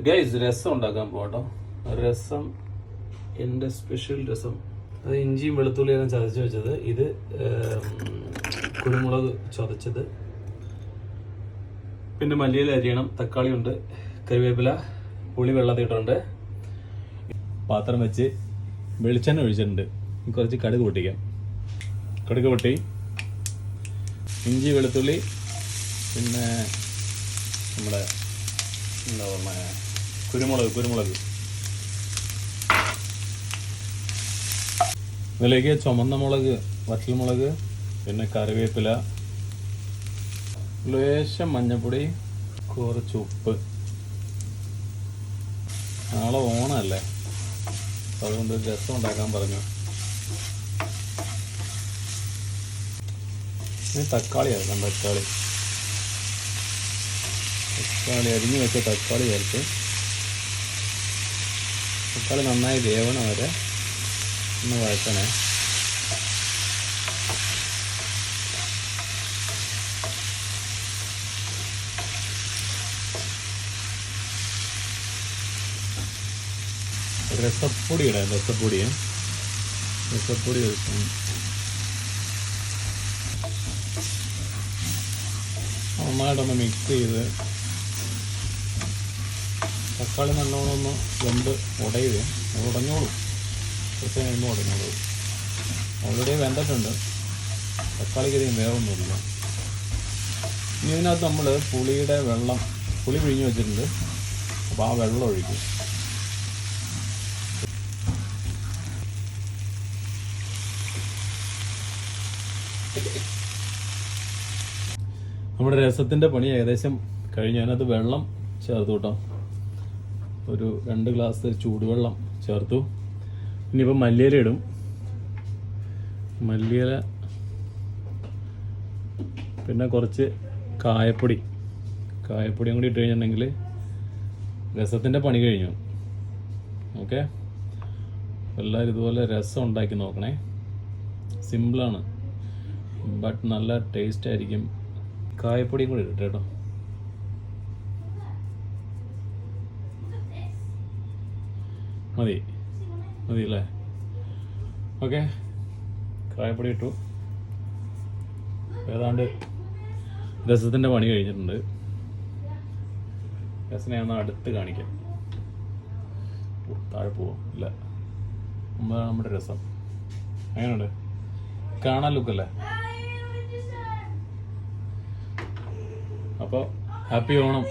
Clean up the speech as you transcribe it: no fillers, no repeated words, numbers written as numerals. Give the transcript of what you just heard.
Guys രസം ഉണ്ടാക്കാൻ പോട്ടോ. രസം എൻ്റെ സ്പെഷ്യൽ രസം. അത് ഇഞ്ചിയും വെളുത്തുള്ളിയെല്ലാം ചതച്ച് വെച്ചത്, ഇത് കുരുമുളക് ചതച്ചത്, പിന്നെ മല്ലിയില അരിയണം, തക്കാളി ഉണ്ട്, കറിവേപ്പില, പുളി വെള്ളത്തിട്ടുണ്ട്. പാത്രം വെച്ച് വെളിച്ചെണ്ണ ഒഴിച്ചിട്ടുണ്ട്. കുറച്ച് കടുക് പൊട്ടിക്കാം. കടുക് പൊട്ടി, ഇഞ്ചി വെളുത്തുള്ളി, പിന്നെ നമ്മുടെ എന്താ പറയുക കുരുമുളക് ഇതിലേക്ക് ചുമന്ന മുളക്, വറ്റൽമുളക്, പിന്നെ കറിവേപ്പില, ലേശം മഞ്ഞപ്പൊടി, കുറച്ച് ഉപ്പ്. നാളെ ഓണമല്ലേ, അതുകൊണ്ട് രസം ഉണ്ടാക്കാൻ പറഞ്ഞു. ഇനി തക്കാളി ചേർക്കാം. തക്കാളി അരിഞ്ഞു വെച്ച തക്കാളി ചേർത്ത് തക്കാളി നന്നായി വേവണം വരെ ഒന്ന് വഴറ്റണേ. രസപ്പൊടി ഇടാം. രസപ്പൊടി നന്നായിട്ടൊന്ന് മിക്സ് ചെയ്ത് തക്കാളി നല്ലോണം ഒന്ന് വെന്ത് ഉടഞ്ഞോളും. കുറച്ച് കഴിയുമ്പോൾ ഉടഞ്ഞോളും. ഓൾറെഡി വെന്തിട്ടുണ്ട്, തക്കാളിക്ക് അധികം വേവൊന്നുമില്ല. ഇനി ഇതിനകത്ത് നമ്മൾ പുളി പിഴിഞ്ഞ് വെച്ചിട്ടുണ്ട്. അപ്പോൾ ആ വെള്ളം ഒഴിക്കും. നമ്മുടെ രസത്തിൻ്റെ പണി ഏകദേശം കഴിഞ്ഞ് അതിനകത്ത് വെള്ളം ചേർത്തു കേട്ടോ. ഒരു 2 ഗ്ലാസ് ചൂടുവെള്ളം ചേർത്തു. ഇനിയിപ്പോൾ മല്ലിയില ഇടും. മല്ലിയില, പിന്നെ കുറച്ച് കായപ്പൊടിയും കൂടി ഇട്ട് കഴിഞ്ഞിട്ടുണ്ടെങ്കിൽ രസത്തിൻ്റെ പണി കഴിഞ്ഞു. ഓക്കെ, എല്ലാവരും ഇതുപോലെ രസം ഉണ്ടാക്കി നോക്കണേ. സിമ്പിളാണ്, ബട്ട് നല്ല ടേസ്റ്റ് ആയിരിക്കും. കായപ്പൊടിയും കൂടി ഇട്ടു കേട്ടോ. മതി അല്ലേ? ഓക്കെ, കായപ്പൊടി ഇട്ടു. ഏതാണ്ട് രസത്തിൻ്റെ പണി കഴിഞ്ഞിട്ടുണ്ട്. രസനെ ഞാൻ അടുത്ത് കാണിക്കാം. താഴെ പോവും ഇല്ല. നമ്മുടെ രസം എങ്ങനെയുണ്ട്? കാണാൻ ലുക്കല്ലേ? അപ്പോൾ ഹാപ്പി ഓണം.